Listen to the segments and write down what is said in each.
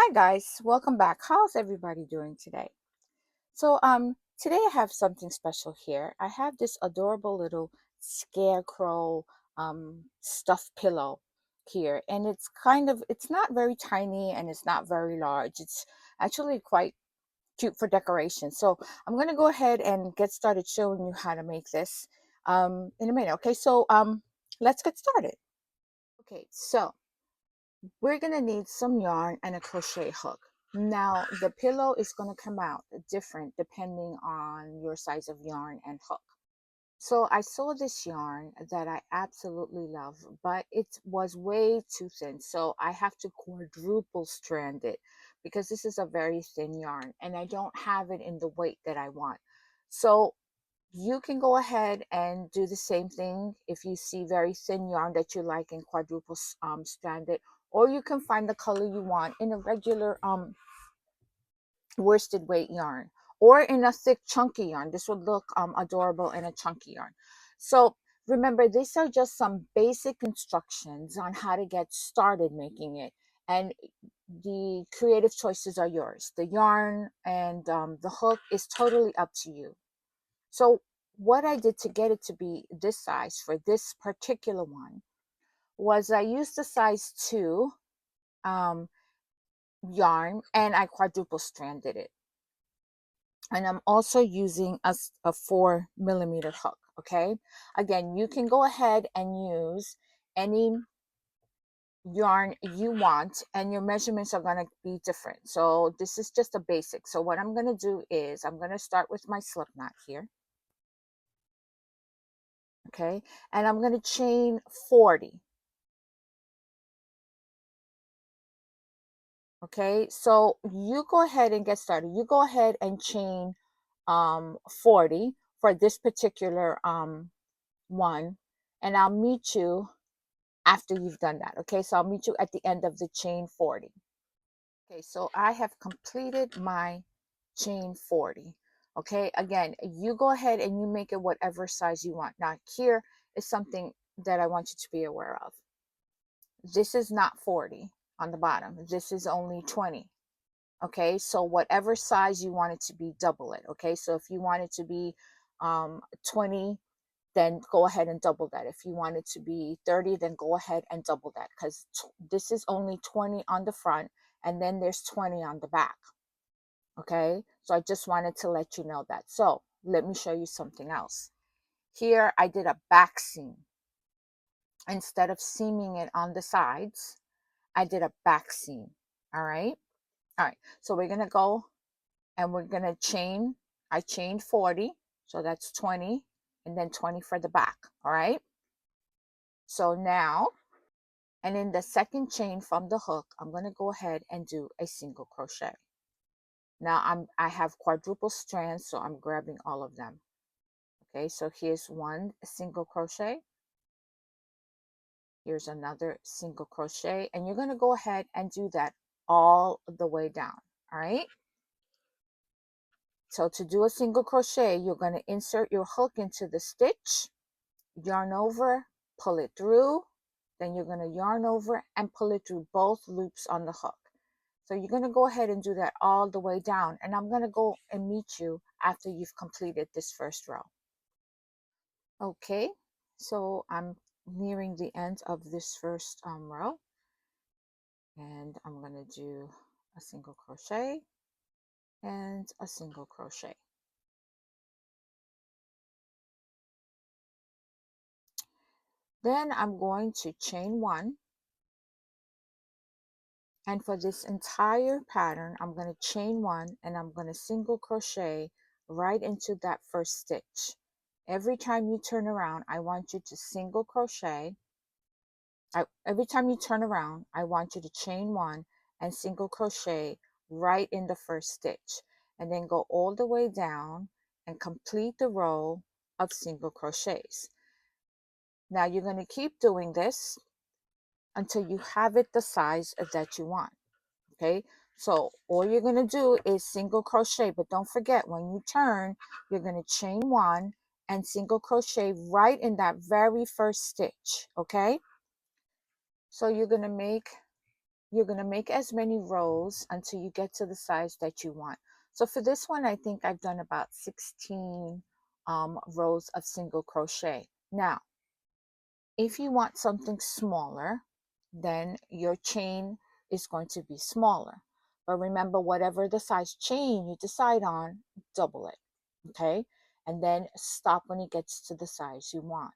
Hi guys, welcome back. How's everybody doing today? Today I have something special here. I have this adorable little scarecrow stuffed pillow here, and it's not very tiny and it's not very large. It's actually quite cute for decoration. So I'm going to go ahead and get started showing you how to make this in a minute. Okay, let's get started. Okay, so we're gonna need some yarn and a crochet hook. Now the pillow is gonna come out different depending on your size of yarn and hook. So I saw this yarn that I absolutely love, but it was way too thin. So I have to quadruple strand it because this is a very thin yarn and I don't have it in the weight that I want. So you can go ahead and do the same thing if you see very thin yarn that you like and quadruple strand it, or you can find the color you want in a regular worsted weight yarn or in a thick chunky yarn. This would look adorable in a chunky yarn. So remember, these are just some basic instructions on how to get started making it, and the creative choices are yours. The yarn and the hook is totally up to you. So what I did to get it to be this size for this particular one was I used the size 2 um, yarn and I quadruple stranded it. And I'm also using a 4mm hook, okay? Again, you can go ahead and use any yarn you want and your measurements are going to be different. So this is just a basic. So what I'm going to do is I'm going to start with my slip knot here. Okay, and I'm going to chain 40. Okay, so you go ahead and get started. You go ahead and chain 40 for this particular one, and I'll meet you after you've done that. Okay, so I'll meet you at the end of the chain 40. Okay, so I have completed my chain 40. Okay, again, you go ahead and you make it whatever size you want. Now here is something that I want you to be aware of. This is not 40 on the bottom. This is only 20. Okay, so whatever size you want it to be, double it. Okay, so if you want it to be 20, then go ahead and double that. If you want it to be 30, then go ahead and double that, because this is only 20 on the front and then there's 20 on the back. Okay, so I just wanted to let you know that. So let me show you something else. Here I did a back seam. Instead of seaming it on the sides, I did a back seam. All right. All right. So we're going to go and we're going to chain. I chained 40. So that's 20 and then 20 for the back. All right. So now, and in the second chain from the hook, I'm going to go ahead and do a single crochet. Now I have quadruple strands, so I'm grabbing all of them. Okay. So here's one single crochet. Here's another single crochet, and you're going to go ahead and do that all the way down. All right. So to do a single crochet, you're going to insert your hook into the stitch, yarn over, pull it through, then you're going to yarn over and pull it through both loops on the hook. So you're going to go ahead and do that all the way down, and I'm going to go and meet you after you've completed this first row. Okay, so I'm nearing the end of this first row, and I'm going to do a single crochet and a single crochet. Then I'm going to chain 1, and for this entire pattern I'm going to chain 1 and I'm going to single crochet right into that first stitch. Every time you turn around, I want you to single crochet. Every time you turn around, I want you to chain 1 and single crochet right in the first stitch, and then go all the way down and complete the row of single crochets. Now you're going to keep doing this until you have it the size that you want. Okay, so all you're going to do is single crochet, but don't forget, when you turn, you're going to chain 1 and single crochet right in that very first stitch. Okay, so you're going to make you're going to make as many rows until you get to the size that you want. So for this one, I think I've done about 16 rows of single crochet. Now, if you want something smaller, then your chain is going to be smaller. But remember, whatever the size chain you decide on, double it, okay? And then stop when it gets to the size you want.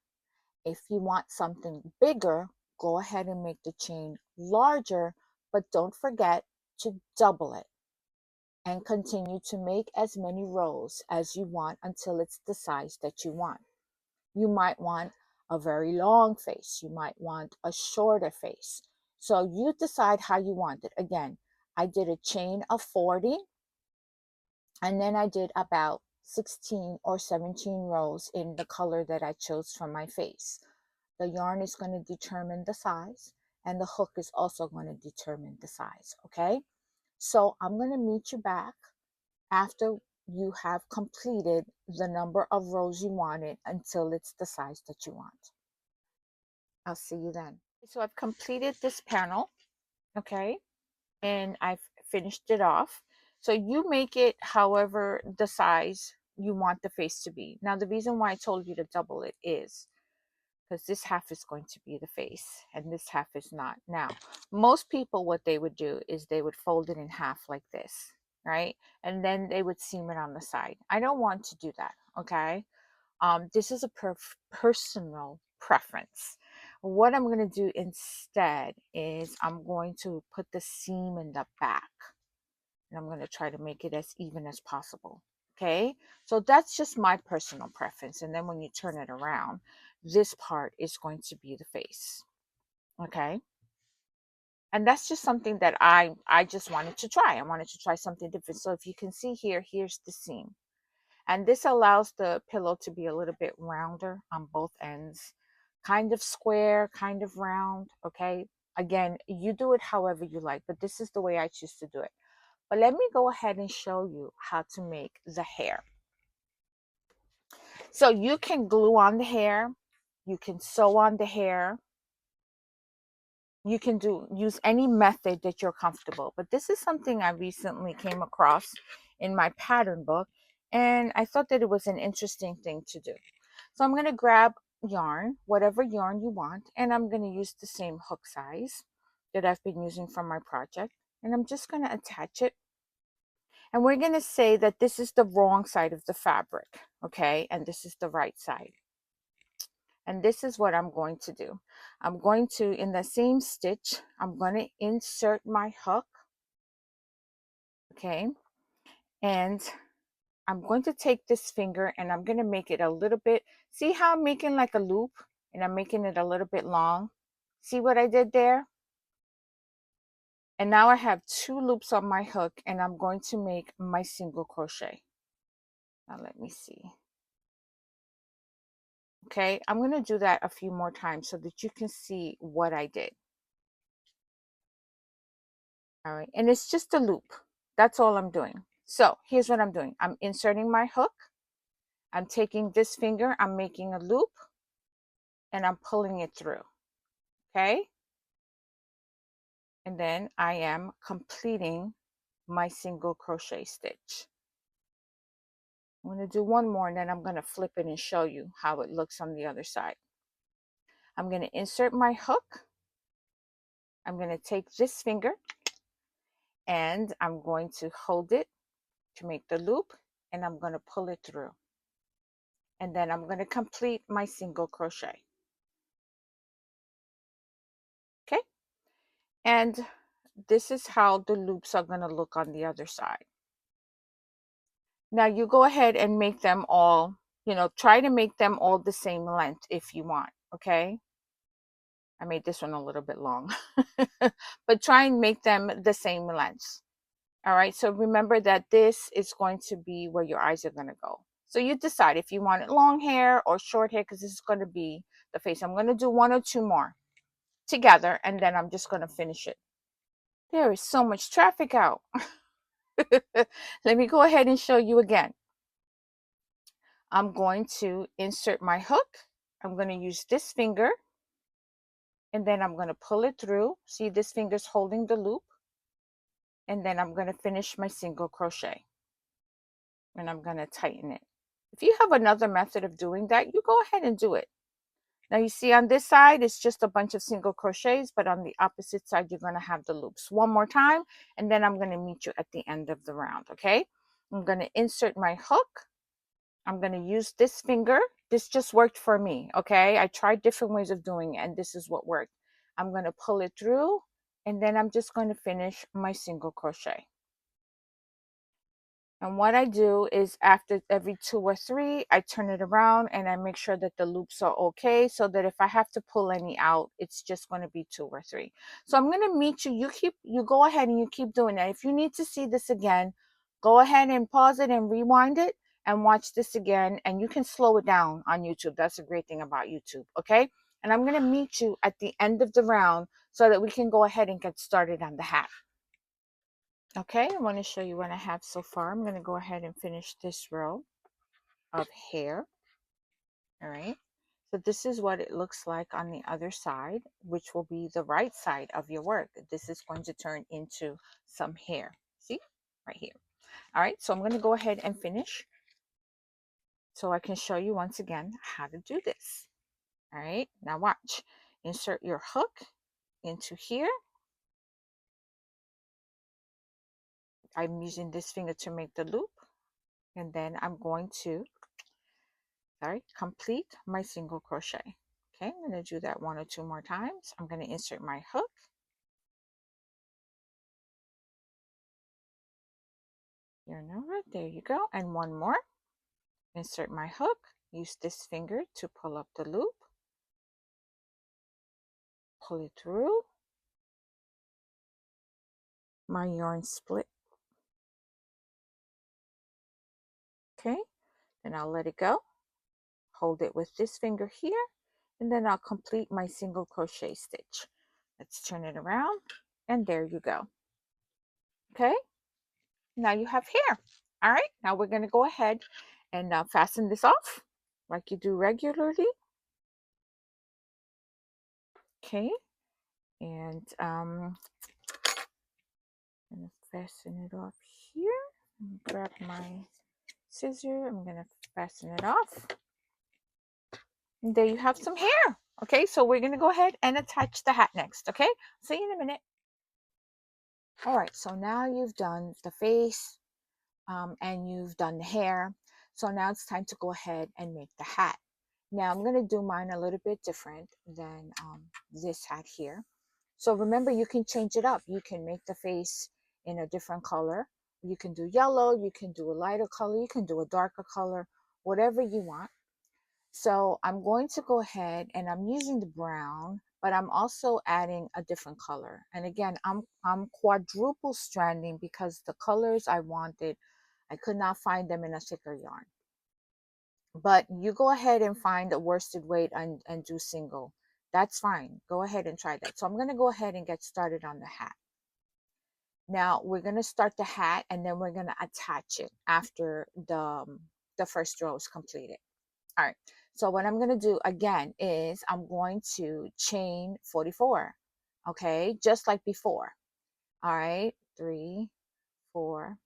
If you want something bigger, go ahead and make the chain larger, but don't forget to double it and continue to make as many rows as you want until it's the size that you want. You might want a very long face. You might want a shorter face. So you decide how you want it. Again, I did a chain of 40 and then I did about 16 or 17 rows in the color that I chose for my face. The yarn is going to determine the size and the hook is also going to determine the size, okay? So I'm going to meet you back after you have completed the number of rows you wanted until it's the size that you want. I'll see you then. So I've completed this panel, okay, and I've finished it off. So you make it however the size you want the face to be. Now the reason why I told you to double it is because this half is going to be the face and this half is not. Now, most people, what they would do is they would fold it in half like this, right? And then they would seam it on the side. I don't want to do that, okay? This is a personal preference. What I'm going to do instead is I'm going to put the seam in the back and I'm going to try to make it as even as possible. Okay, so that's just my personal preference. And then when you turn it around, this part is going to be the face. Okay, and that's just something that I just wanted to try. I wanted to try something different. So if you can see here, here's the seam. And this allows the pillow to be a little bit rounder on both ends, kind of square, kind of round. Okay, again, you do it however you like, but this is the way I choose to do it. But let me go ahead and show you how to make the hair. So you can glue on the hair, you can sew on the hair, you can use any method that you're comfortable. But this is something I recently came across in my pattern book, and I thought that it was an interesting thing to do. So I'm going to grab yarn, whatever yarn you want, and I'm going to use the same hook size that I've been using for my project, and I'm just going to attach it. And we're going to say that this is the wrong side of the fabric, okay? And this is the right side. And this is what I'm going to do. I'm going to, in the same stitch, I'm going to insert my hook, okay? And I'm going to take this finger and I'm going to make it a little bit, see how I'm making like a loop and I'm making it a little bit long? See what I did there? And now I have 2 loops on my hook and I'm going to make my single crochet. Now let me see. Okay, I'm going to do that a few more times so that you can see what I did. All right, and it's just a loop. That's all I'm doing. So here's what I'm doing. I'm inserting my hook. I'm taking this finger, I'm making a loop, and I'm pulling it through. Okay, and then I am completing my single crochet stitch. I'm going to do one more and then I'm going to flip it and show you how it looks on the other side. I'm going to insert my hook. I'm going to take this finger and I'm going to hold it to make the loop and I'm going to pull it through. And then I'm going to complete my single crochet. Okay? And this is how the loops are going to look on the other side. Now you go ahead and make them all, try to make them all the same length if you want, okay? I made this one a little bit long, but try and make them the same length. All right, so remember that this is going to be where your eyes are going to go. So you decide if you want it long hair or short hair, because this is going to be the face. I'm going to do 1 or 2 more together, and then I'm just going to finish it. There is so much traffic out. Let me go ahead and show you again. I'm going to insert my hook. I'm going to use this finger and then I'm going to pull it through. See, this finger's holding the loop, and then I'm going to finish my single crochet, and I'm going to tighten it. If you have another method of doing that, you go ahead and do it. Now you see on this side, it's just a bunch of single crochets, but on the opposite side, you're going to have the loops. One more time, and then I'm going to meet you at the end of the round, okay? I'm going to insert my hook. I'm going to use this finger. This just worked for me, okay? I tried different ways of doing it, and this is what worked. I'm going to pull it through, and then I'm just going to finish my single crochet. And what I do is after every 2 or 3, I turn it around and I make sure that the loops are okay, so that if I have to pull any out, it's just going to be 2 or 3. So I'm going to meet you. You go ahead and you keep doing that. If you need to see this again, go ahead and pause it and rewind it and watch this again. And you can slow it down on YouTube. That's a great thing about YouTube. Okay. And I'm going to meet you at the end of the round so that we can go ahead and get started on the hat. Okay, I want to show you what I have so far. I'm going to go ahead and finish this row of hair. All right, so this is what it looks like on the other side, which will be the right side of your work. This is going to turn into some hair. See, right here. All right, so I'm going to go ahead and finish so I can show you once again how to do this. All right, now watch. Insert your hook into here. I'm using this finger to make the loop, and then I'm going to complete my single crochet. Okay, I'm going to do that 1 or 2 more times. I'm going to insert my hook. Yarn over, there you go. And 1 more. Insert my hook. Use this finger to pull up the loop. Pull it through. My yarn split. Okay, then I'll let it go. Hold it with this finger here, and then I'll complete my single crochet stitch. Let's turn it around, and there you go. Okay, now you have hair. All right, now we're going to go ahead and fasten this off like you do regularly. Okay, and I'm going to fasten it off here. Grab my scissor. I'm going to fasten it off. And there you have some hair. Okay, so we're going to go ahead and attach the hat next. Okay, see you in a minute. All right, so now you've done the face and you've done the hair. So now it's time to go ahead and make the hat. Now I'm going to do mine a little bit different than this hat here. So remember, you can change it up. You can make the face in a different color. You can do yellow, you can do a lighter color, you can do a darker color, whatever you want. So I'm going to go ahead and I'm using the brown, but I'm also adding a different color. And again, I'm quadruple stranding because the colors I wanted, I could not find them in a thicker yarn. But you go ahead and find a worsted weight and do single. That's fine. Go ahead and try that. So I'm going to go ahead and get started on the hat. Now we're going to start the hat and then we're going to attach it after the first row is completed. All right. So what I'm going to do again is I'm going to chain 44. Okay. Just like before. All right. 3, 4,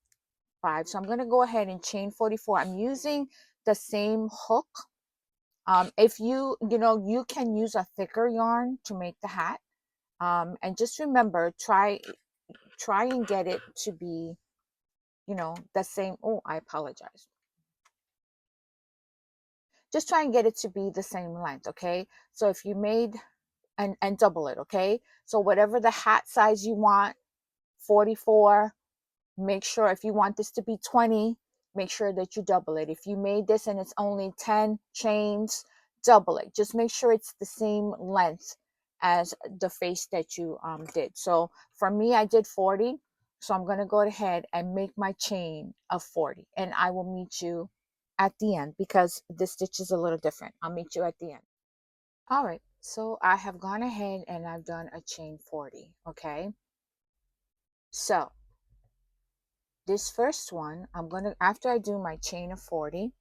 5. So I'm going to go ahead and chain 44. I'm using the same hook. If you can use a thicker yarn to make the hat. And just remember, try and get it to be, the same. Oh, I apologize. Just try and get it to be the same length. Okay. So if you made and double it. Okay. So whatever the hat size you want, 44, make sure if you want this to be 20, make sure that you double it. If you made this and it's only 10 chains, double it. Just make sure it's the same length as the face that you did. So for me, I did 40. So I'm going to go ahead and make my chain of 40, and I will meet you at the end because this stitch is a little different. I'll meet you at the end. All right. So I have gone ahead and I've done a chain 40. Okay. So this first one, after I do my chain of 40,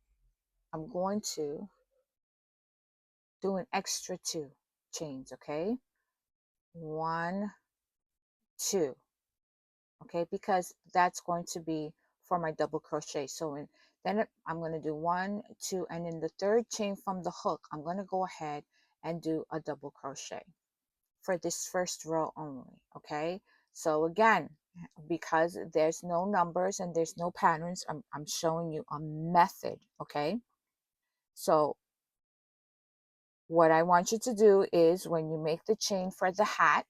I'm going to do an extra 2 chains, okay? 1, 2. Okay, because that's going to be for my double crochet. So then I'm going to do 1, 2, and in the third chain from the hook, I'm going to go ahead and do a double crochet for this first row only. Okay, so again, because there's no numbers and there's no patterns, I'm showing you a method. Okay, so what I want you to do is when you make the chain for the hat,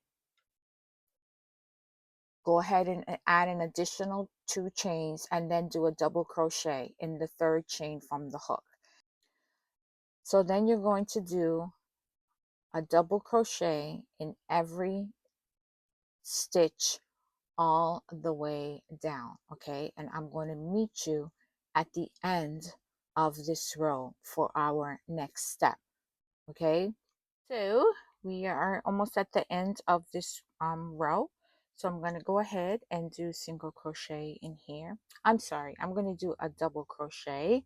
go ahead and add an additional 2 chains and then do a double crochet in the third chain from the hook. So then you're going to do a double crochet in every stitch all the way down, okay? And I'm going to meet you at the end of this row for our next step, okay? So we are almost at the end of this row. So I'm going to go ahead and do single crochet in here. I'm sorry, I'm going to do a double crochet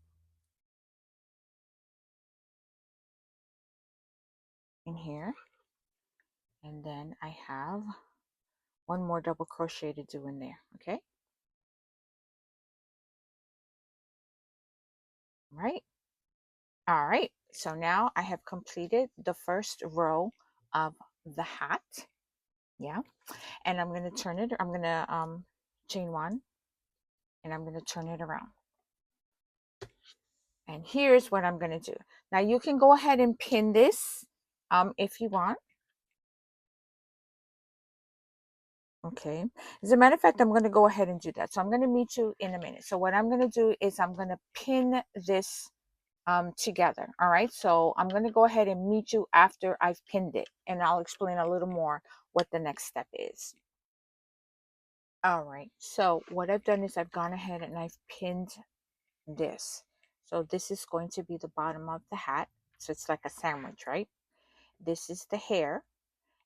in here. And then I have one more double crochet to do in there, okay? Right. All right. So now I have completed the first row of the hat. Yeah. And I'm going to turn it, I'm going to chain 1 and I'm going to turn it around. And here's what I'm going to do. Now you can go ahead and pin this if you want. Okay. As a matter of fact, I'm going to go ahead and do that. So I'm going to meet you in a minute. So what I'm going to do is I'm going to pin this together. All right. So I'm going to go ahead and meet you after I've pinned it. And I'll explain a little more what the next step is. All right. So what I've done is I've gone ahead and I've pinned this. So this is going to be the bottom of the hat. So it's like a sandwich, right? This is the hair,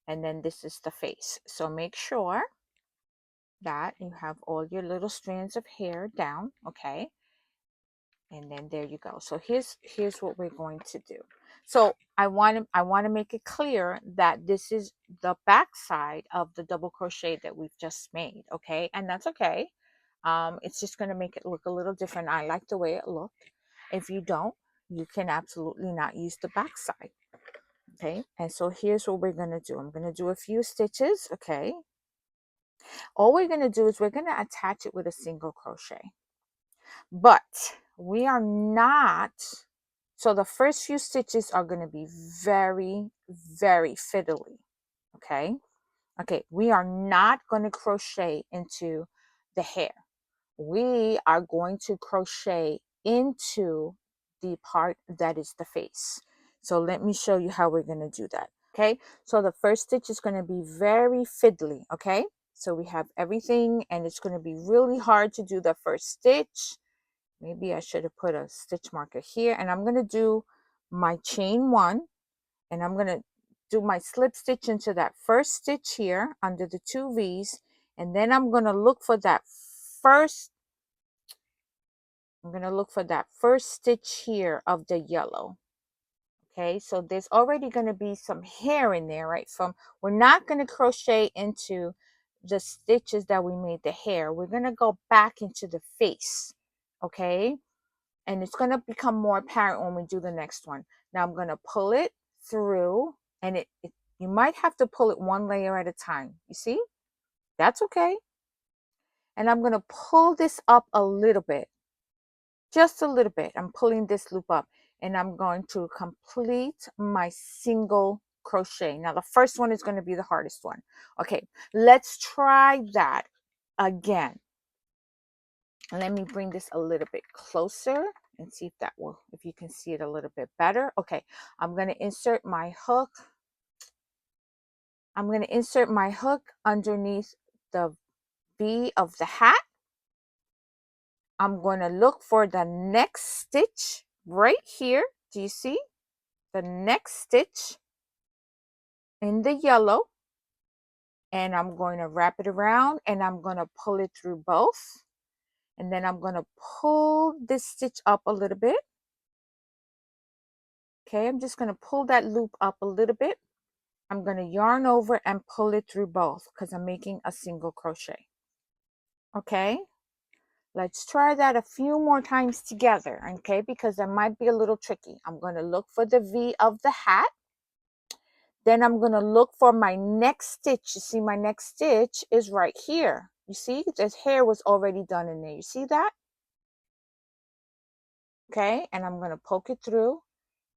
and then this is the face. So make sure that you have all your little strands of hair down, okay? And then there you go. So here's what we're going to do. So I want to make it clear that this is the back side of the double crochet that we've just made, okay? And that's okay. It's just going to make it look a little different. I like the way it looked. If you don't, you can absolutely not use the back side. Okay, and so here's what we're going to do. I'm going to do a few stitches. Okay, all we're going to do is we're going to attach it with a single crochet, but we are not, so the first few stitches are going to be very, very fiddly. Okay, we are not going to crochet into the hair. We are going to crochet into the part that is the face. So let me show you how we're going to do that. Okay, so the first stitch is going to be very fiddly. Okay, so we have everything and it's going to be really hard to do the first stitch. Maybe I should have put a stitch marker here, and I'm going to do my chain 1 and I'm going to do my slip stitch into that first stitch here under the 2 V's, and then I'm going to look for that first stitch here of the yellow. Okay, so there's already going to be some hair in there, right? We're not going to crochet into the stitches that we made the hair. We're going to go back into the face. Okay, and it's going to become more apparent when we do the next one. Now I'm going to pull it through, and you might have to pull it one layer at a time. You see? That's okay. And I'm going to pull this up a little bit. Just a little bit. I'm pulling this loop up and I'm going to complete my single crochet. Now the first one is going to be the hardest one. Okay, let's try that again. Let me bring this a little bit closer and see if you can see it a little bit better. Okay, I'm going to insert my hook. I'm going to insert my hook underneath the V of the hat. I'm going to look for the next stitch right here. Do you see? The next stitch in the yellow, and I'm going to wrap it around and I'm going to pull it through both, and then I'm going to pull this stitch up a little bit. Okay, I'm just going to pull that loop up a little bit. I'm going to yarn over and pull it through both because I'm making a single crochet. Okay, let's try that a few more times together, okay, because that might be a little tricky. I'm going to look for the V of the hat. Then I'm going to look for my next stitch. You see, my next stitch is right here. You see, this hair was already done in there. You see that? Okay, and I'm going to poke it through,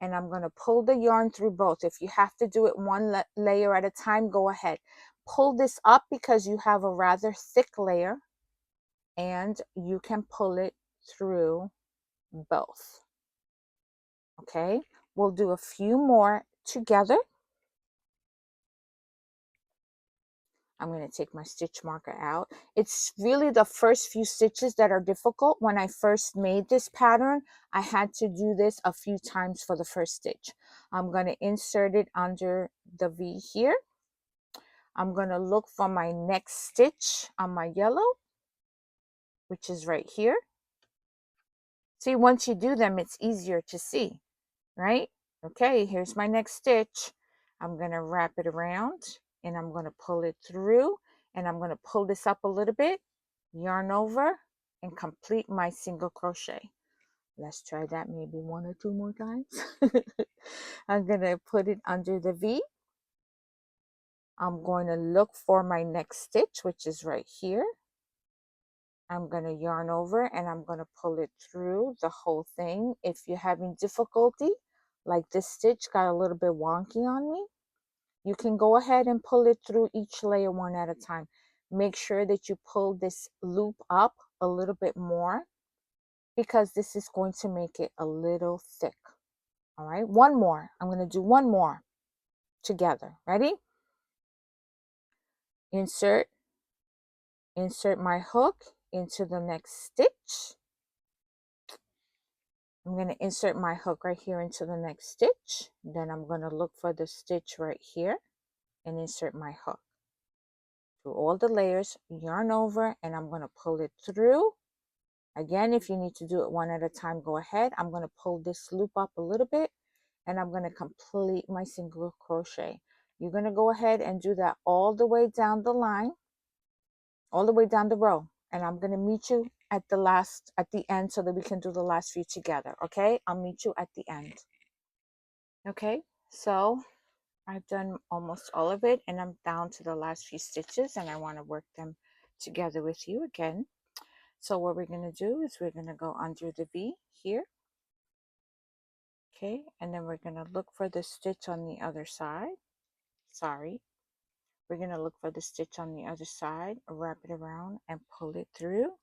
and I'm going to pull the yarn through both. If you have to do it one layer at a time, go ahead. Pull this up because you have a rather thick layer, and you can pull it through both. Okay, we'll do a few more together. I'm going to take my stitch marker out. It's really the first few stitches that are difficult. When I first made this pattern, I had to do this a few times for the first stitch. I'm going to insert it under the V here. I'm going to look for my next stitch on my yellow, which is right here. See, once you do them, it's easier to see, right? Okay, here's my next stitch. I'm going to wrap it around, and I'm going to pull it through, and I'm going to pull this up a little bit, yarn over, and complete my single crochet. Let's try that maybe one or two more times. I'm going to put it under the V. I'm going to look for my next stitch, which is right here. I'm going to yarn over, and I'm going to pull it through the whole thing. If you're having difficulty, like this stitch got a little bit wonky on me, you can go ahead and pull it through each layer one at a time. Make sure that you pull this loop up a little bit more because this is going to make it a little thick. All right, one more. I'm going to do one more together. Ready? Insert my hook into the next stitch. I'm going to insert my hook right here into the next stitch. Then I'm going to look for the stitch right here and insert my hook. Through all the layers, yarn over, and I'm going to pull it through. Again, if you need to do it one at a time, go ahead. I'm going to pull this loop up a little bit, and I'm going to complete my single crochet. You're going to go ahead and do that all the way down the line, all the way down the row. And I'm going to meet you at the end so that we can do the last few together. Okay, I'll meet you at the end. Okay, so I've done almost all of it, and I'm down to the last few stitches, and I want to work them together with you again. So what we're going to do is we're going to go under the V here. Okay, and then we're going to look for the stitch on the other side. Sorry. We're going to look for the stitch on the other side, wrap it around and pull it through,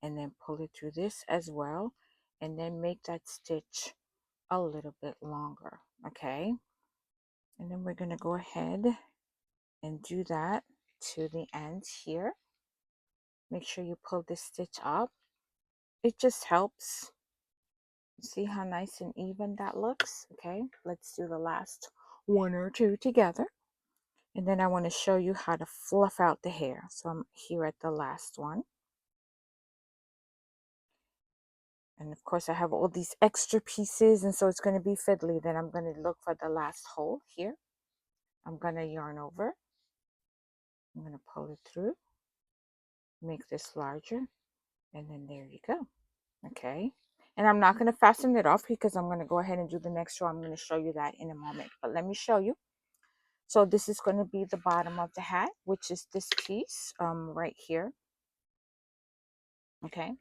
and then pull it through this as well, and then make that stitch a little bit longer. Okay, and then we're going to go ahead and do that to the end here. Make sure you pull this stitch up. It just helps. See how nice and even that looks? Okay, let's do the last one or two together. And then I want to show you how to fluff out the hair. So I'm here at the last one. And of course I have all these extra pieces, and so it's going to be fiddly. Then I'm going to look for the last hole here. I'm going to yarn over. I'm going to pull it through. Make this larger. And then there you go. Okay. And I'm not going to fasten it off because I'm going to go ahead and do the next row. I'm going to show you that in a moment. But let me show you. So this is going to be the bottom of the hat, which is this piece right here. Okay.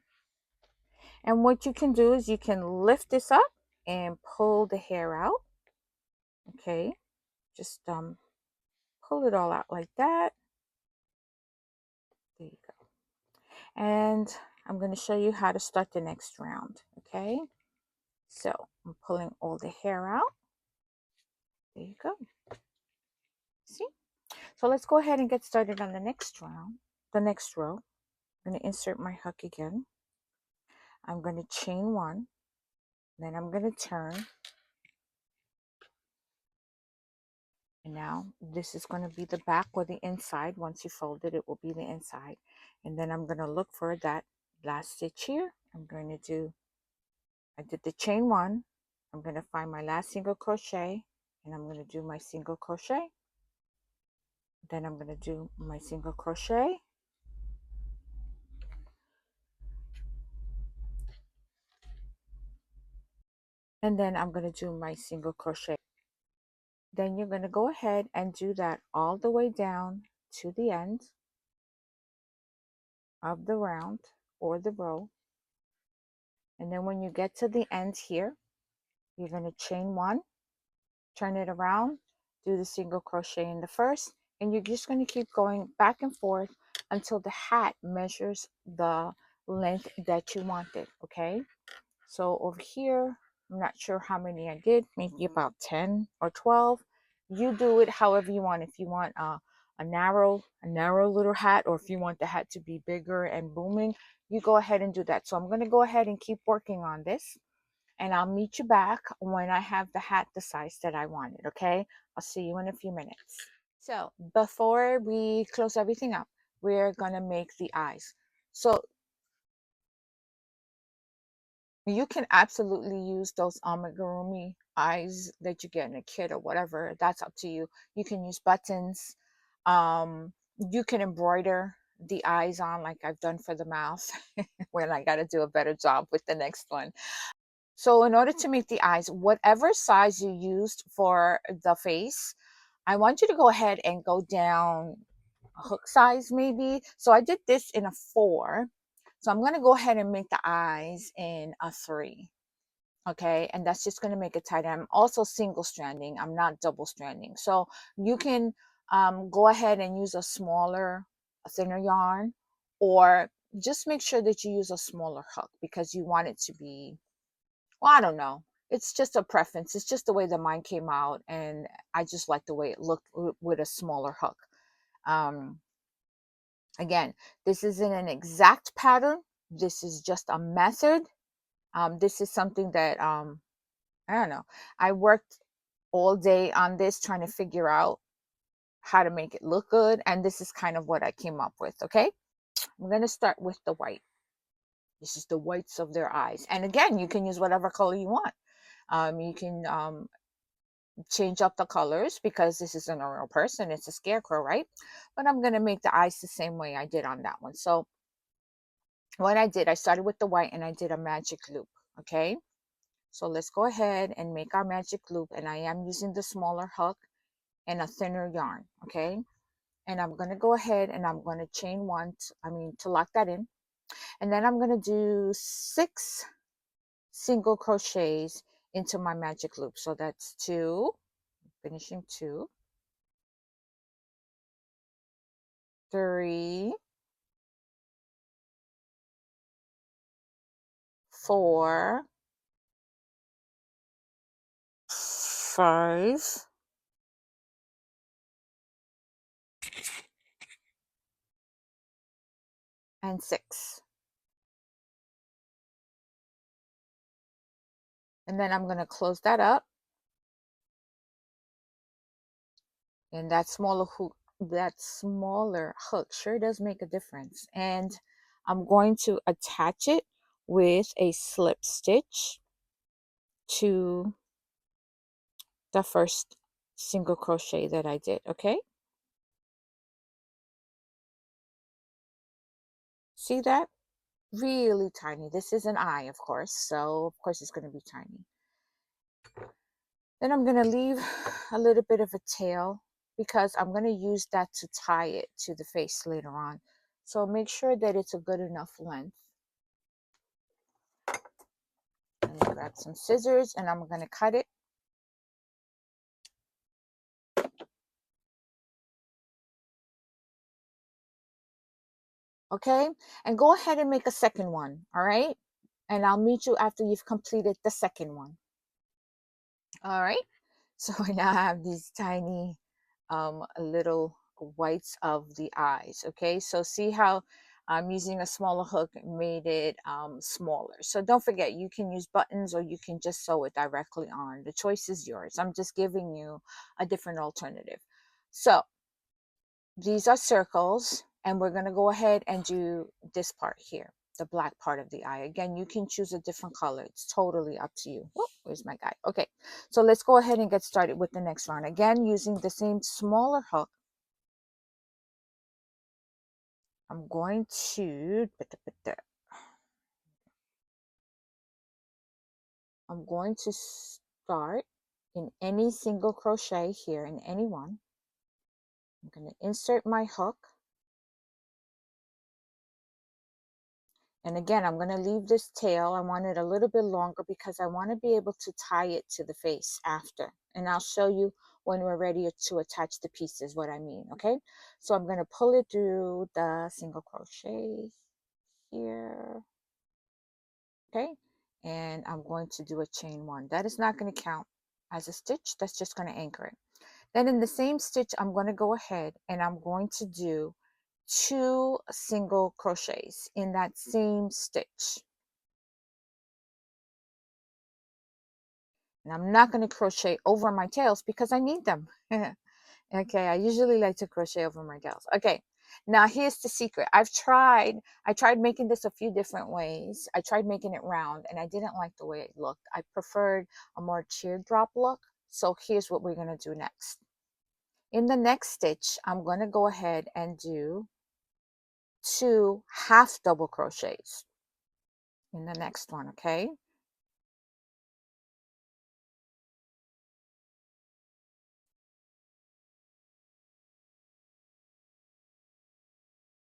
And what you can do is you can lift this up and pull the hair out. Okay. Just pull it all out like that. There you go. And I'm going to show you how to start the next round. Okay. So I'm pulling all the hair out. There you go. See? So let's go ahead and get started on the next round, the next row. I'm going to insert my hook again. I'm going to chain one, then I'm going to turn. And now this is going to be the back or the inside. Once you fold it, it will be the inside. And then I'm going to look for that last stitch here. I did the chain one. I'm going to find my last single crochet, and I'm going to do my single crochet. Then I'm going to do my single crochet, and then I'm going to do my single crochet. Then you're going to go ahead and do that all the way down to the end of the round or the row. And then when you get to the end here, you're going to chain one, turn it around, do the single crochet in the first, and you're just going to keep going back and forth until the hat measures the length that you wanted. Okay, so over here, I'm not sure how many I did, maybe about 10 or 12. You do it however you want. If you want a narrow little hat, or if you want the hat to be bigger and booming, you go ahead and do that. So I'm going to go ahead and keep working on this, and I'll meet you back when I have the hat the size that I wanted. Okay, I'll see you in a few minutes. So before we close everything up, we're going to make the eyes. So you can absolutely use those amigurumi eyes that you get in a kit or whatever. That's up to you. You can use buttons. You can embroider the eyes on, like I've done for the mouth when I got to do a better job with the next one. So in order to make the eyes, whatever size you used for the face, I want you to go ahead and go down hook size maybe. So I did this in a 4. So I'm going to go ahead and make the eyes in a 3. Okay, and that's just going to make it tighter. I'm also single stranding, I'm not double stranding. So you can go ahead and use a thinner yarn, or just make sure that you use a smaller hook because you want it to be, well, I don't know. It's just a preference. It's just the way the mine came out, and I just like the way it looked with a smaller hook. Um, Again, this isn't an exact pattern. This is just a method. This is something that I don't know. I worked all day on this trying to figure out how to make it look good, and this is kind of what I came up with. Okay, I'm going to start with the white. This is the whites of their eyes, and again, you can use whatever color you want. You can change up the colors because this isn't a real person, it's a scarecrow, right? But I'm going to make the eyes the same way I did on that one. So what I did, I started with the white and I did a magic loop. Okay, so let's go ahead and make our magic loop, and I am using the smaller hook and a thinner yarn. Okay, and I'm going to go ahead and I'm going to chain one to lock that in, and then I'm going to do 6 single crochets into my magic loop. So that's 2, finishing 2, 3, 4, 5, and 6. And then I'm going to close that up, and that smaller hook sure does make a difference. And I'm going to attach it with a slip stitch to the first single crochet that I did. Okay, see that? Really tiny. This is an eye, of course, so of course it's going to be tiny. Then I'm going to leave a little bit of a tail because I'm going to use that to tie it to the face later on. So make sure that it's a good enough length. And grab some scissors and I'm going to cut it. Okay, and go ahead and make a second one. All right, and I'll meet you after you've completed the second one. All right, so we now have these tiny little whites of the eyes. Okay, so see how I'm using a smaller hook made it smaller. So don't forget, you can use buttons or you can just sew it directly on. The choice is yours. I'm just giving you a different alternative. So these are circles, and we're going to go ahead and do this part here, the black part of the eye. Again, you can choose a different color. It's totally up to you. Whoop, where's my guy? Okay, so let's go ahead and get started with the next round. Again, using the same smaller hook, I'm going to start in any single crochet here in any one. I'm going to insert my hook. And again, I'm going to leave this tail. I want it a little bit longer because I want to be able to tie it to the face after. And I'll show you when we're ready to attach the pieces what I mean, okay? So I'm going to pull it through the single crochet here, okay? And I'm going to do a chain one. That is not going to count as a stitch. That's just going to anchor it. Then in the same stitch, I'm going to go ahead and I'm going to do 2 single crochets in that same stitch. And I'm not going to crochet over my tails because I need them. Okay, I usually like to crochet over my tails. Okay, now here's the secret. I tried making this a few different ways. I tried making it round and I didn't like the way it looked. I preferred a more teardrop look. So here's what we're going to do next. In the next stitch, I'm going to go ahead and do 2 half double crochets in the next one, okay?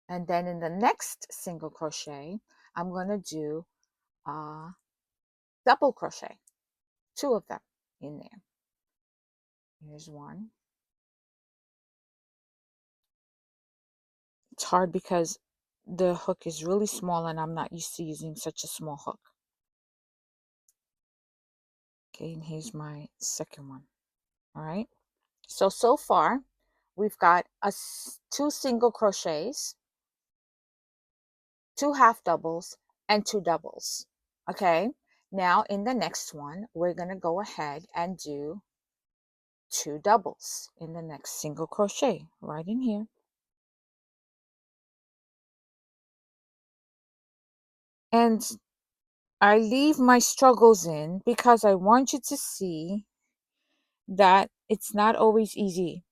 And then in the next single crochet, I'm going to do double crochet, 2 of them in there. Here's one. It's hard because the hook is really small and I'm not used to using such a small hook. Okay, and here's my second one. All right. So far, we've got 2 single crochets, 2 half doubles, and 2 doubles. Okay. Now in the next one, we're going to go ahead and do 2 doubles in the next single crochet right in here. And I leave my struggles in because I want you to see that it's not always easy,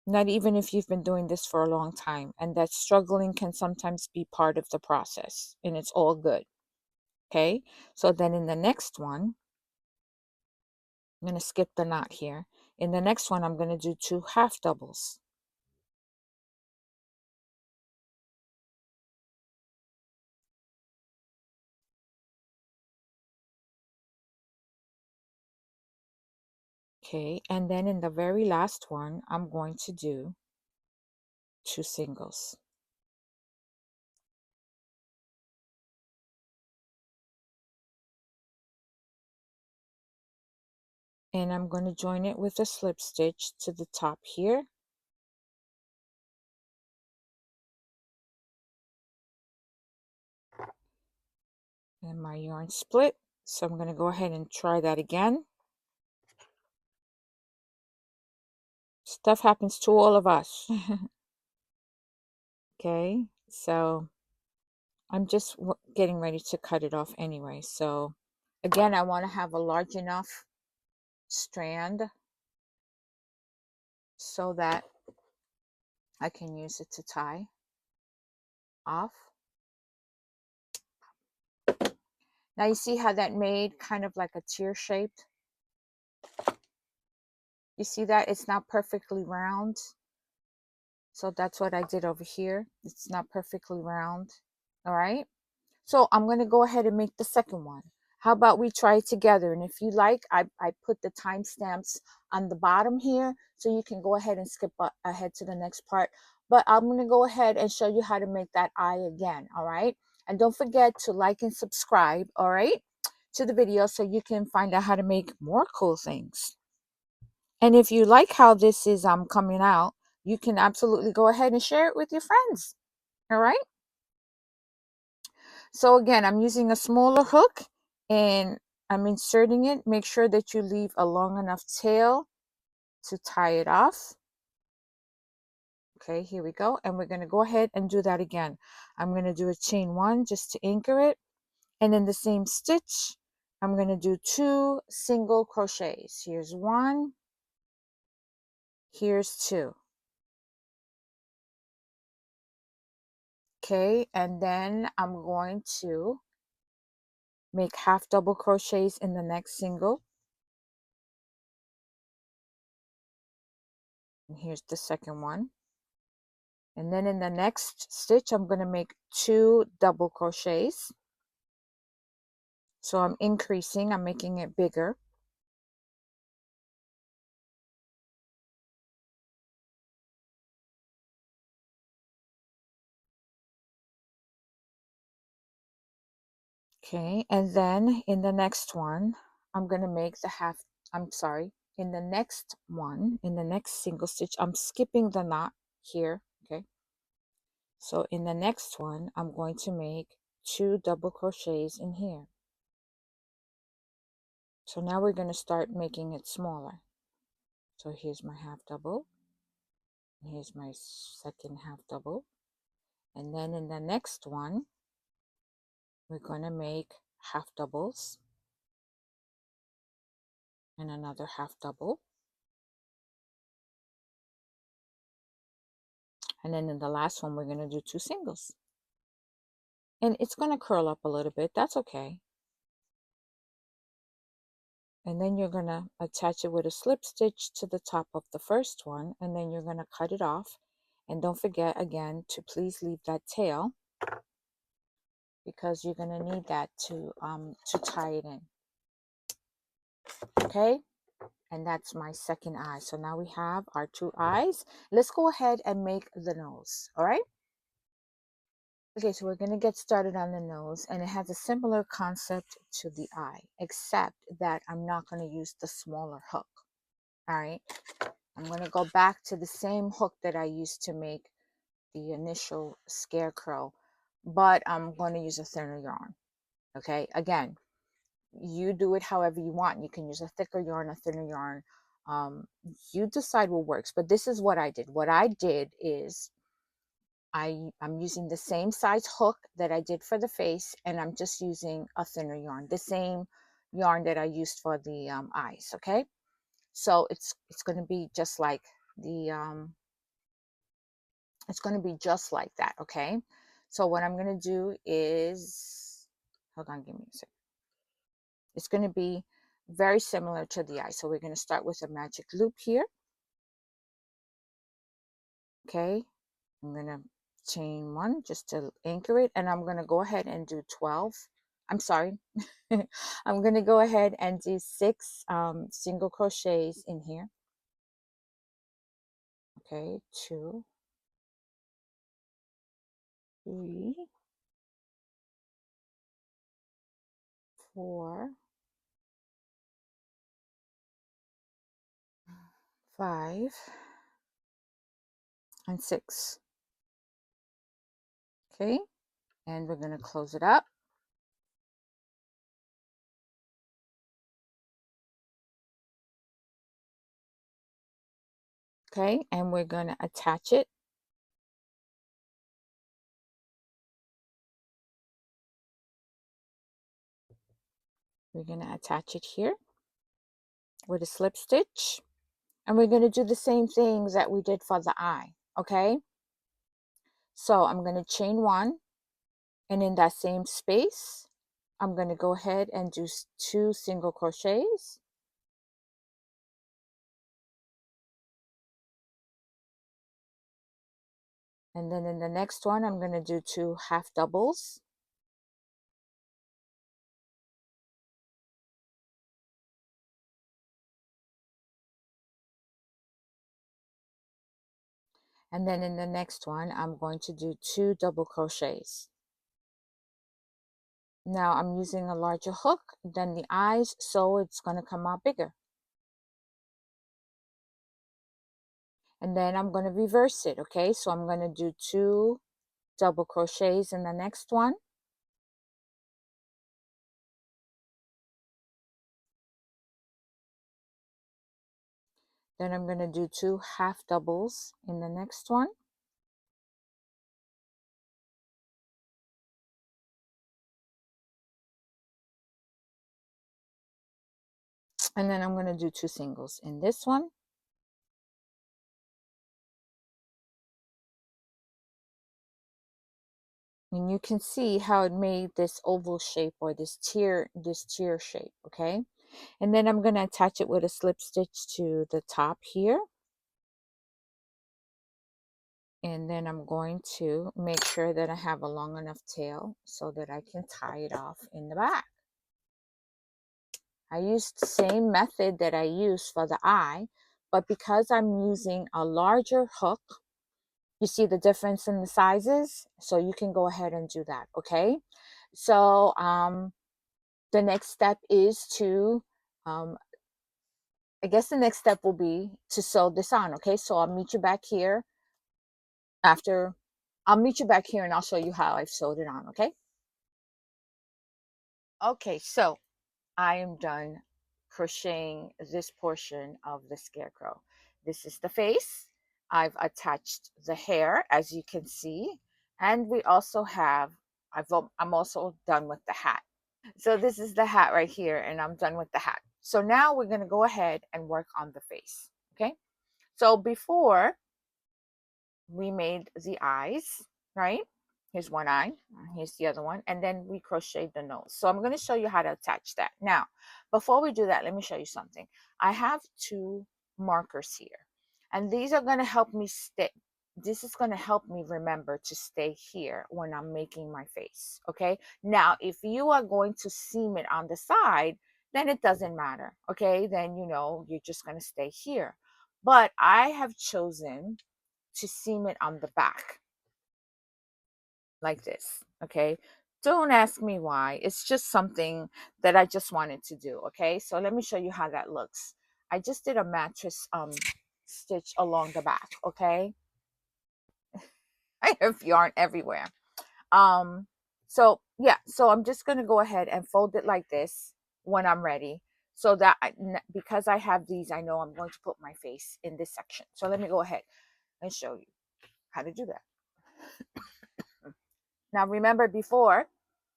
not even if you've been doing this for a long time, and that struggling can sometimes be part of the process, and it's all good. Okay, so then in the next one, I'm going to skip the knot here. In the next one, I'm going to do 2 half doubles. Okay, and then in the very last one, I'm going to do 2 singles. And I'm going to join it with a slip stitch to the top here. And my yarn split, so I'm going to go ahead and try that again. Stuff happens to all of us. Okay, so I'm just getting ready to cut it off anyway. So again, I want to have a large enough strand so that I can use it to tie off. Now you see how that made kind of like a tear shaped. You see that it's not perfectly round. So that's what I did over here. It's not perfectly round. All right. So I'm going to go ahead and make the second one. How about we try it together? And if you like, I put the timestamps on the bottom here so you can go ahead and skip ahead to the next part. But I'm going to go ahead and show you how to make that eye again. All right. And don't forget to like and subscribe. All right, to the video so you can find out how to make more cool things. And if you like how this is coming out, you can absolutely go ahead and share it with your friends. All right. So again, I'm using a smaller hook and I'm inserting it. Make sure that you leave a long enough tail to tie it off. Okay, here we go. And we're going to go ahead and do that again. I'm going to do a chain 1 just to anchor it. And in the same stitch, I'm going to do 2 single crochets. Here's 1. Here's 2. Okay, and then I'm going to make half double crochets in the next single. And here's the second one. And then in the next stitch, I'm going to make 2 double crochets. So I'm increasing, I'm making it bigger. Okay, and then in the next one, I'm going to make the in the next one, in the next single stitch, I'm skipping the knot here, okay? So in the next one, I'm going to make 2 double crochets in here. So now we're going to start making it smaller. So here's my half double. Here's my second half double. And then in the next one, we're going to make half doubles and another half double. And then in the last one, we're going to do 2 singles. And it's going to curl up a little bit. That's okay. And then you're going to attach it with a slip stitch to the top of the first one. And then you're going to cut it off. And don't forget, again, to please leave that tail, because you're going to need that to tie it in. Okay? And that's my second eye. So now we have our 2 eyes. Let's go ahead and make the nose. All right? Okay, so we're going to get started on the nose, and it has a similar concept to the eye, except that I'm not going to use the smaller hook. All right, I'm going to go back to the same hook that I used to make the initial scarecrow, but I'm going to use a thinner yarn. Okay, again, you do it however you want. You can use a thicker yarn, a thinner yarn. You decide what works, but this is what I did. What I did is I'm using the same size hook that I did for the face, and I'm just using a thinner yarn, the same yarn that I used for the eyes. Okay, so it's going to be just like the it's going to be just like that. Okay, so what I'm going to do is, hold on, give me a second. It's going to be very similar to the eye. So we're going to start with a magic loop here. Okay, I'm going to chain 1 just to anchor it, and I'm going to go ahead and do 12. I'm sorry. I'm going to go ahead and do 6 single crochets in here. Okay, 2, 3, 4, 5, and 6. Okay, and we're going to close it up. Okay, and we're going to attach it. We're going to attach it here with a slip stitch, and we're going to do the same things that we did for the eye. Okay, so I'm going to chain 1, and in that same space, I'm going to go ahead and do 2 single crochets. And then in the next one, I'm going to do 2 half doubles. And then in the next one, I'm going to do 2 double crochets. Now I'm using a larger hook than the eyes, so it's going to come out bigger. And then I'm going to reverse it, okay? So I'm going to do 2 double crochets in the next one. Then I'm going to do 2 half doubles in the next one. And then I'm going to do 2 singles in this one. And you can see how it made this oval shape or this tear shape, okay? And then I'm going to attach it with a slip stitch to the top here. And then I'm going to make sure that I have a long enough tail so that I can tie it off in the back. I used the same method that I used for the eye, but because I'm using a larger hook, you see the difference in the sizes? So you can go ahead and do that, okay? So the next step is to, I guess the next step will be to sew this on, okay? So I'll meet you back here after, I'll meet you back here and I'll show you how I've sewed it on, okay? Okay, so I am done crocheting this portion of the scarecrow. This is the face. I've attached the hair, as you can see, and we also have, I'm also done with the hat. So this is the hat right here, and I'm done with the hat. So now we're going to go ahead and work on the face. Okay. So before we made the eyes, right? Here's one eye, here's the other one, and then we crocheted the nose. So I'm going to show you how to attach that. Now, before we do that, let me show you something. I have two markers here, and these are going to help me stick. This is going to help me remember to stay here when I'm making my face, okay? Now, if you are going to seam it on the side, then it doesn't matter, okay? Then, you know, you're just going to stay here. But I have chosen to seam it on the back like this, okay? Don't ask me why. It's just something that I just wanted to do, okay? So let me show you how that looks. I just did a mattress stitch along the back, okay? I have yarn everywhere. Um so yeah, so I'm just going to go ahead and fold it like this when I'm ready, so that because I have these, I know I'm going to put my face in this section. So let me go ahead and show you how to do that. Now remember, before,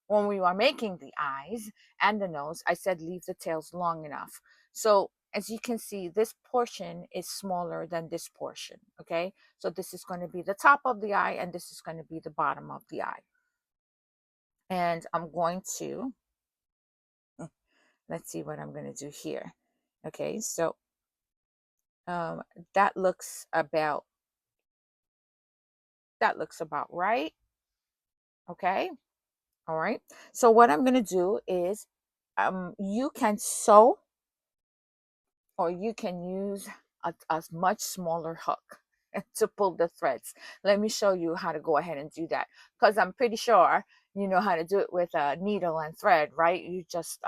when we were making the eyes and the nose, I said leave the tails long enough. So as you can see, this portion is smaller than this portion, okay? So this is going to be the top of the eye, and this is going to be the bottom of the eye. And I'm going to, let's see what I'm going to do here. Okay, so um, that looks about, that looks about right. Okay, all right. So what I'm going to do is, you can sew, or you can use a much smaller hook to pull the threads. Let me show you how to go ahead and do that, because I'm pretty sure you know how to do it with a needle and thread, right? You just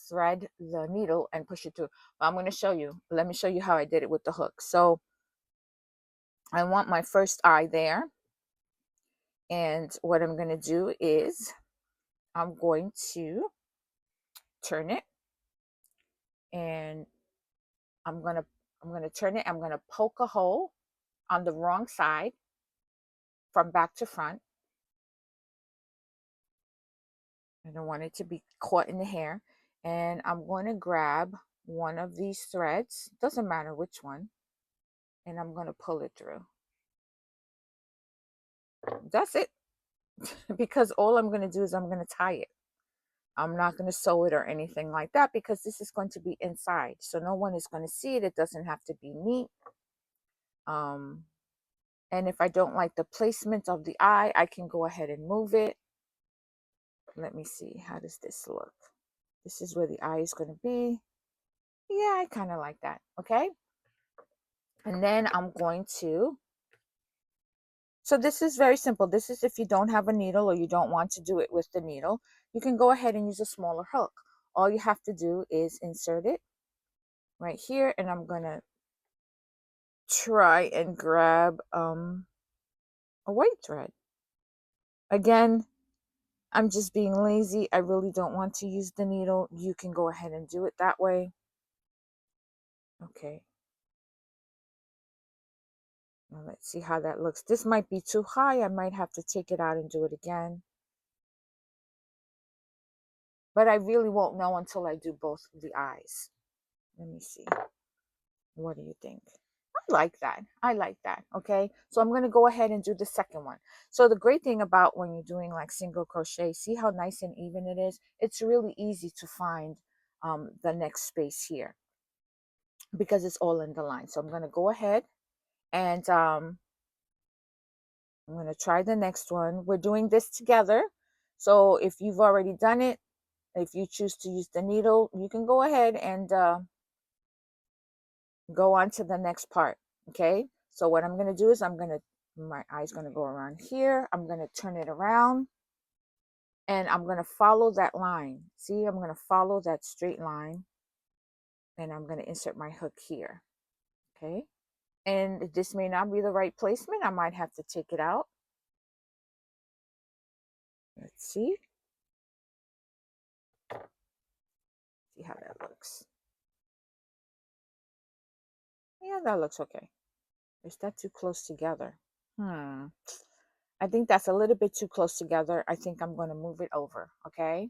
thread the needle and push it through. But I'm going to show you. Let me show you how I did it with the hook. So I want my first eye there, and what I'm going to do is I'm going to turn it, and I'm going to turn it. I'm going to poke a hole on the wrong side from back to front. I don't want it to be caught in the hair. And I'm going to grab one of these threads, doesn't matter which one, and I'm going to pull it through. That's it. Because all I'm going to do is I'm going to tie it. I'm not going to sew it or anything like that, because this is going to be inside. So no one is going to see it. It doesn't have to be neat. Um, and if I don't like the placement of the eye, I can go ahead and move it. Let me see. How does this look? This is where the eye is going to be. Yeah, I kind of like that. Okay. And then I'm going to, so this is very simple. This is if you don't have a needle or you don't want to do it with the needle, you can go ahead and use a smaller hook. All you have to do is insert it right here, and I'm going to try and grab a white thread. Again, I'm just being lazy. I really don't want to use the needle. You can go ahead and do it that way. Okay. Now let's see how that looks. This might be too high. I might have to take it out and do it again. But I really won't know until I do both of the eyes. Let me see. What do you think? like that. I like that. Okay. So I'm going to go ahead and do the second one. So the great thing about when you're doing like single crochet, see how nice and even it is? It's really easy to find the next space here because it's all in the line. So I'm going to go ahead and I'm going to try the next one. We're doing this together. So if you've already done it, if you choose to use the needle, you can go ahead and go on to the next part. Okay. So what I'm going to do is my eye's going to go around here. I'm going to turn it around and I'm going to follow that line. See, I'm going to follow that straight line and I'm going to insert my hook here. Okay. And this may not be the right placement. I might have to take it out. Let's see. See how that looks. Yeah, that looks okay. Is that too close together? I think that's a little bit too close together. I think I'm going to move it over. Okay.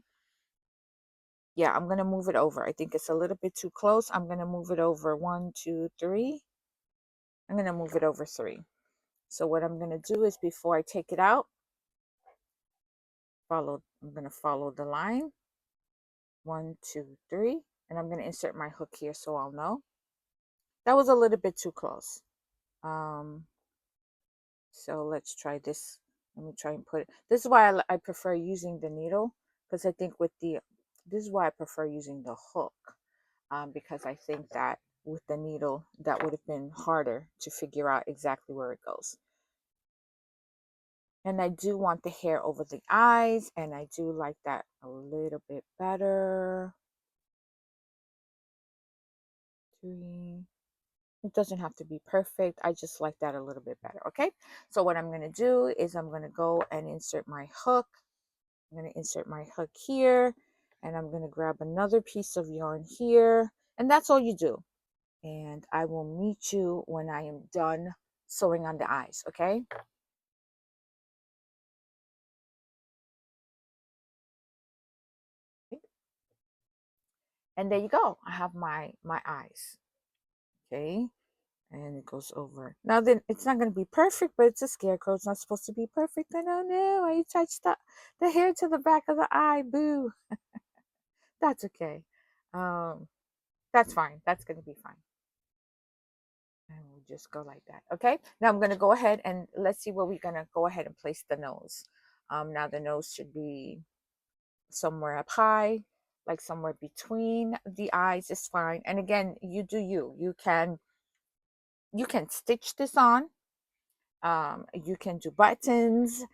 Yeah, I'm going to move it over. I think it's a little bit too close. I'm going to move it over 1, 2, 3. I'm going to move it over 3. So what I'm going to do is before I take it out, I'm going to follow the line. 1, 2, 3. And I'm going to insert my hook here so I'll know. That was a little bit too close. So let's try this. Let me try and put it. This is why I prefer using the needle, because I think this is why I prefer using the hook, because I think that with the needle, that would have been harder to figure out exactly where it goes. And I do want the hair over the eyes, and I do like that a little bit better. 3. It doesn't have to be perfect. I just like that a little bit better. Okay. So what I'm going to do is I'm going to go and insert my hook. I'm going to insert my hook here, and I'm going to grab another piece of yarn here. And that's all you do. And I will meet you when I am done sewing on the eyes. Okay. And there you go. I have my eyes. Okay. And it goes over. Now then, it's not going to be perfect, but it's a scarecrow. It's not supposed to be perfect. I don't know. I touched the hair to the back of the eye. Boo. That's okay. That's fine. That's going to be fine. And we'll just go like that. Okay. Now I'm going to go ahead and let's see where we're going to go ahead and place the nose. Now the nose should be somewhere up high, like somewhere between the eyes is fine. And again, you do you. You can stitch this on. You can do buttons.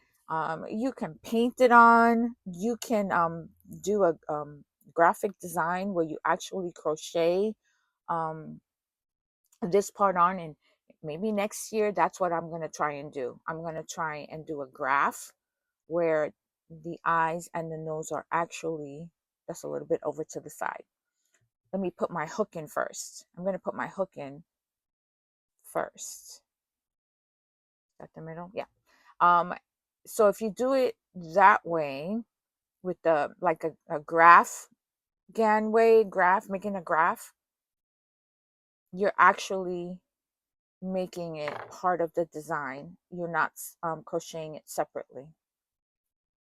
You can paint it on. You can do a graphic design where you actually crochet um, this part on, and maybe next year that's what I'm going to try and do. I'm going to try and do a graph where the eyes and the nose are actually just a little bit over to the side. Let me put my hook in first. I'm going to put my hook in first. At the middle, yeah. So if you do it that way with the like a graph making a graph, you're actually making it part of the design. You're not crocheting it separately.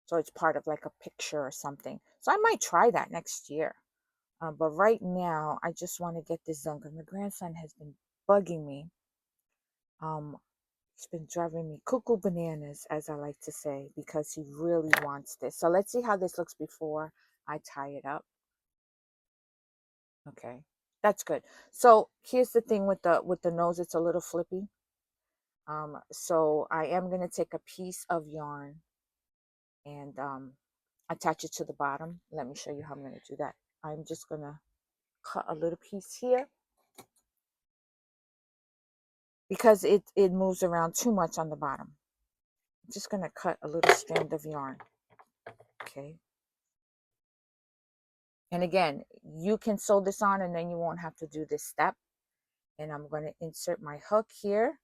So it's part of like a picture or something. So I might try that next year. But right now, I just want to get this done because my grandson has been bugging me. It's been driving me cuckoo bananas, as I like to say, because he really wants this. So let's see how this looks before I tie it up. Okay, that's good. So here's the thing with the nose, it's a little flippy. So I am going to take a piece of yarn and attach it to the bottom. Let me show you how I'm going to do that. I'm just going to cut a little piece here because it moves around too much on the bottom. I'm just going to cut a little strand of yarn. Okay. And again, you can sew this on and then you won't have to do this step. And I'm going to insert my hook here.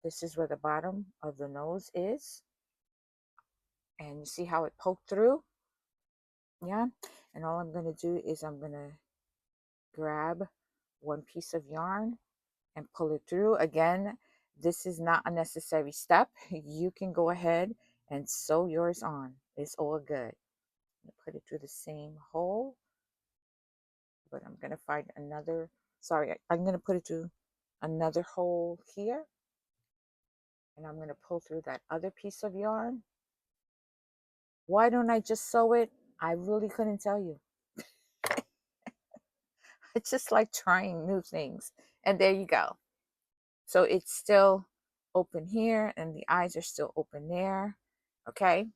This is where the bottom of the nose is. And you see how it poked through? Yeah. And all I'm going to do is I'm going to grab one piece of yarn and pull it through. Again, this is not a necessary step. You can go ahead and sew yours on. It's all good. Put it through the same hole, but I'm going to find another, sorry, I'm going to put it through another hole here, and I'm going to pull through that other piece of yarn. Why don't I just sew it? I really couldn't tell you. It's just like trying new things. And there you go. So it's still open here and the eyes are still open there. Okay.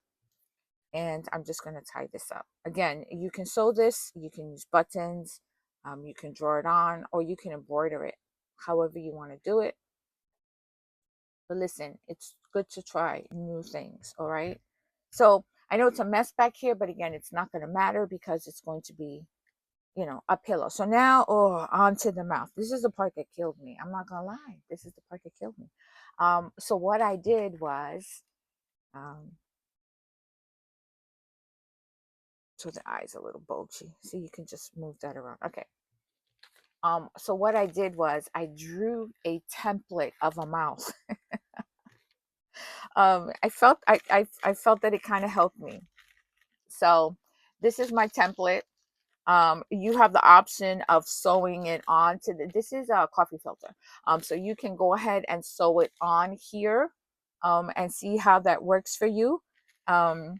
And I'm just going to tie this up. Again, you can sew this, you can use buttons, you can draw it on, or you can embroider it, however you want to do it. But listen, it's good to try new things. All right. So I know it's a mess back here, but again, it's not going to matter because it's going to be, you know, a pillow. So now, oh, onto the mouth. This is the part that killed me. I'm not gonna lie. This is the part that killed me. So what I did was, so the eye's a little bulgy. So you can just move that around. Okay. So what I did was I drew a template of a mouth. I felt that it kind of helped me. So this is my template. You have the option of sewing it onto this is a coffee filter. So you can go ahead and sew it on here, and see how that works for you. Yeah,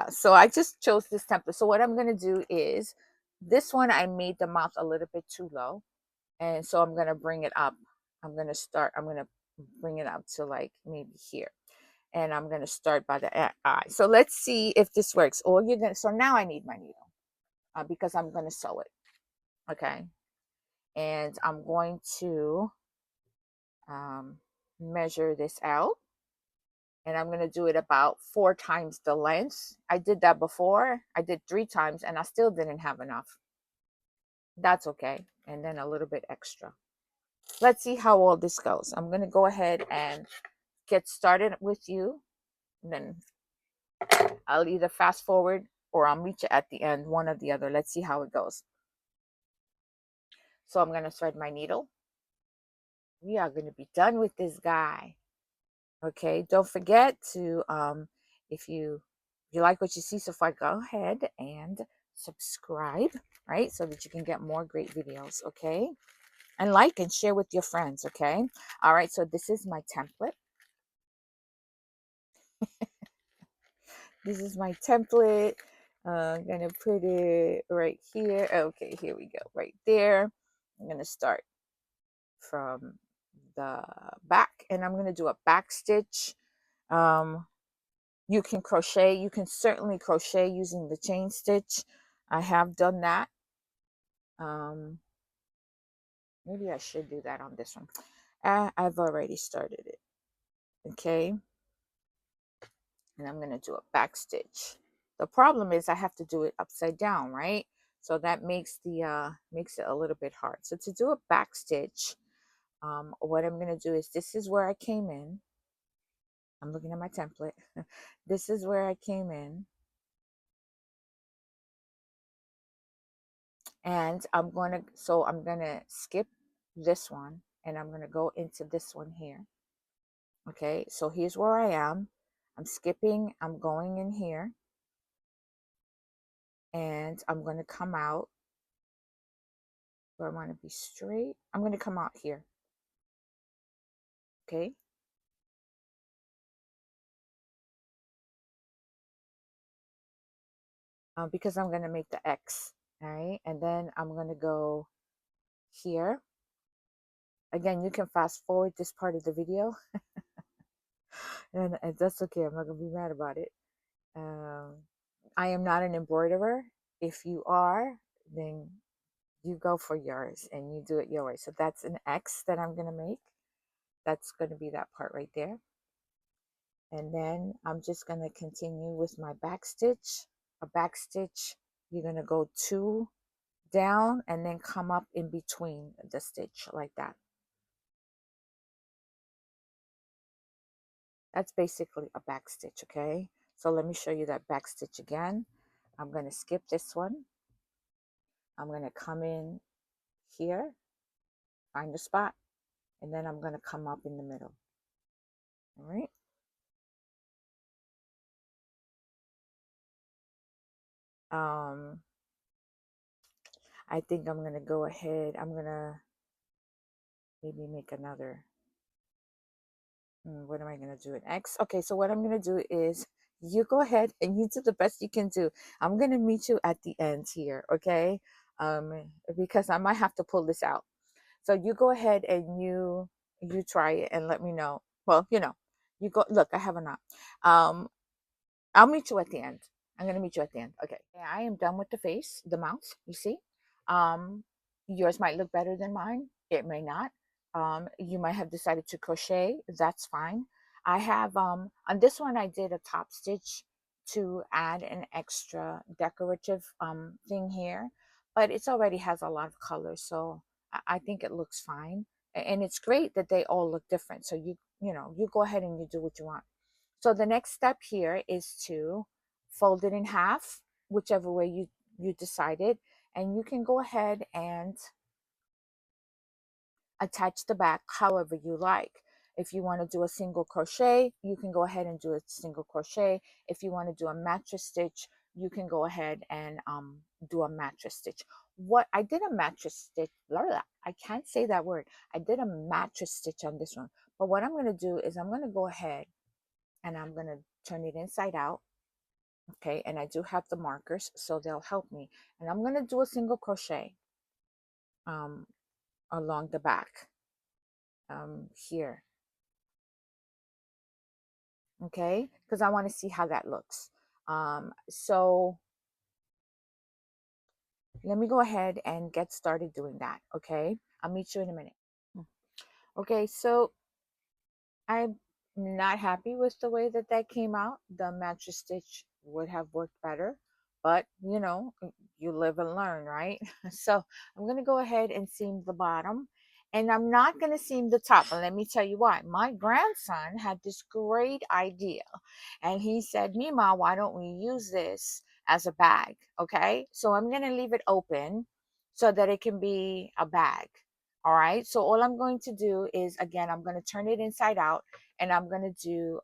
so I just chose this template. So what I'm going to do is this one, I made the mouth a little bit too low. And so I'm going to bring it up. I'm going to bring it up to like maybe here. And I'm going to start by the eye. So let's see if this works. So now I need my needle, because I'm going to sew it. Okay. And I'm going to measure this out. And I'm going to do it about 4 times the length. I did that before. I did 3 times and I still didn't have enough. That's okay. And then a little bit extra. Let's see how all this goes. I'm going to go ahead and get started with you. And then I'll either fast forward or I'll meet you at the end, one or the other. Let's see how it goes. So I'm going to thread my needle. We are going to be done with this guy. Okay, don't forget to, if you like what you see so far, go ahead and subscribe, right? So that you can get more great videos, okay? And like and share with your friends, okay? All right, so this is my template. This is my template. I'm going to put it right here. Okay, here we go, right there. I'm going to start from the back and I'm going to do a back stitch. You can crochet. You can certainly crochet using the chain stitch. I have done that. Maybe I should do that on this one. I've already started it. Okay. And I'm going to do a back stitch. The problem is I have to do it upside down, right? So that makes makes it a little bit hard. So to do a back stitch, what I'm going to do is this is where I came in. I'm looking at my template. This is where I came in. And I'm going to skip this one and I'm going to go into this one here. Okay, so here's where I am. I'm skipping, I'm going in here and I'm going to come out where I want to be straight. I'm going to come out here. Okay. Because I'm going to make the X. All right. And then I'm going to go here. Again, you can fast forward this part of the video. and that's okay. I'm not going to be mad about it. I am not an embroiderer. If you are, then you go for yours and you do it your way. So that's an X that I'm going to make. That's going to be that part right there. And then I'm just going to continue with my back stitch. A back stitch, you're going to go 2 down and then come up in between the stitch like that. That's basically a back stitch, okay? So let me show you that back stitch again. I'm going to skip this one. I'm going to come in here find the spot, and then I'm going to come up in the middle. All right. I think I'm going to go ahead. I'm going to maybe make another. What am I going to do? An X? Okay, so what I'm going to do is you go ahead and you do the best you can do. I'm going to meet you at the end here, okay? Because I might have to pull this out. So you go ahead and you try it and let me know. Well, you go look, I have a knot. I'll meet you at the end. I'm gonna meet you at the end. Okay. I am done with the face, the mouth, you see. Um, yours might look better than mine. It may not. You might have decided to crochet. That's fine. I have on this one I did a top stitch to add an extra decorative thing here, but it's already has a lot of colors, so I think it looks fine. And it's great that they all look different. So you go ahead and you do what you want. So the next step here is to fold it in half, whichever way you decided, and you can go ahead and attach the back however you like. If you want to do a single crochet, you can go ahead and do a single crochet. If you want to do a mattress stitch, you can go ahead and do a mattress stitch. What I did a mattress stitch, blah, blah, I can't say that word. I did a mattress stitch on this one. But what I'm going to do is I'm going to go ahead and I'm going to turn it inside out. Okay, and I do have the markers, so they'll help me. And I'm going to do a single crochet um, along the back here. Okay, because I want to see how that looks. So let me go ahead and get started doing that. Okay, I'll meet you in a minute. Okay, so I'm not happy with the way that that came out. The mattress stitch would have worked better, but you live and learn, right? So I'm going to go ahead and seam the bottom, and I'm not going to seam the top. And let me tell you why. My grandson had this great idea, and he said, Mima, why don't we use this as a bag? Okay, so I'm going to leave it open so that it can be a bag. All right, so all I'm going to do is, again, I'm going to turn it inside out, and I'm going to do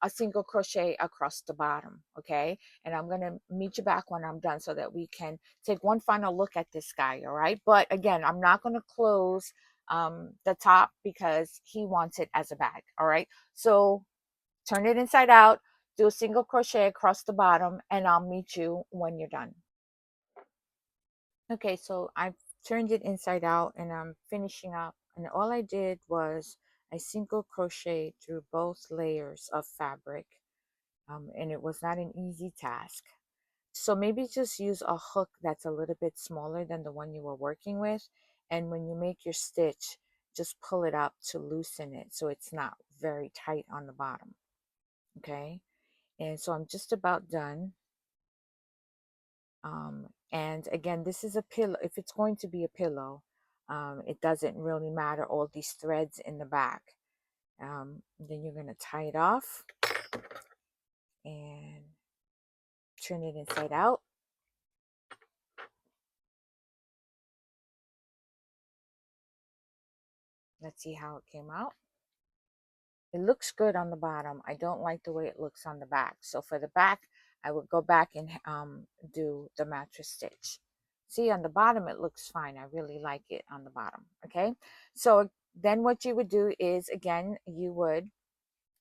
a single crochet across the bottom. Okay, and I'm going to meet you back when I'm done so that we can take one final look at this guy. All right, but again, I'm not going to close the top because he wants it as a bag. All right, so turn it inside out, do a single crochet across the bottom, and I'll meet you when you're done. Okay, so I've turned it inside out and I'm finishing up, and all I did was I single crochet through both layers of fabric, and it was not an easy task. So maybe just use a hook that's a little bit smaller than the one you were working with, and when you make your stitch, just pull it up to loosen it so it's not very tight on the bottom. Okay, and so I'm just about done. And again, this is a pillow. If it's going to be a pillow, it doesn't really matter all these threads in the back. Then you're going to tie it off and turn it inside out. Let's see how it came out. It looks good on the bottom. I don't like the way it looks on the back. So for the back, I would go back and do the mattress stitch. See, on the bottom, it looks fine. I really like it on the bottom. Okay, so then what you would do is, again, you would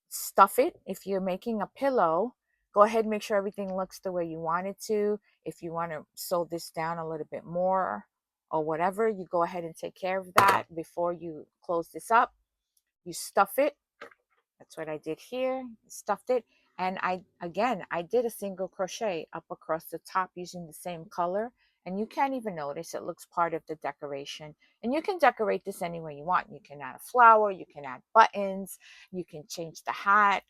stuff it. If you're making a pillow, go ahead and make sure everything looks the way you want it to. If you want to sew this down a little bit more or whatever, you go ahead and take care of that before you close this up. You stuff it. That's what I did here. Stuffed it. And I did a single crochet up across the top using the same color. And you can't even notice it looks part of the decoration. And you can decorate this any way you want. You can add a flower, you can add buttons, you can change the hat,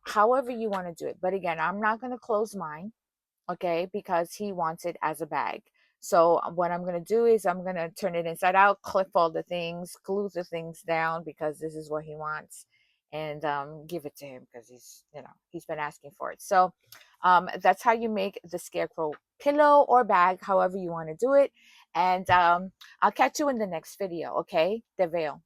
however you want to do it. But again, I'm not going to close mine, okay, because he wants it as a bag. So what I'm going to do is I'm going to turn it inside out, clip all the things, glue the things down because this is what he wants, and give it to him because he's been asking for it. So that's how you make the Scarecrow pillow or bag, however you want to do it. And I'll catch you in the next video, okay? The veil.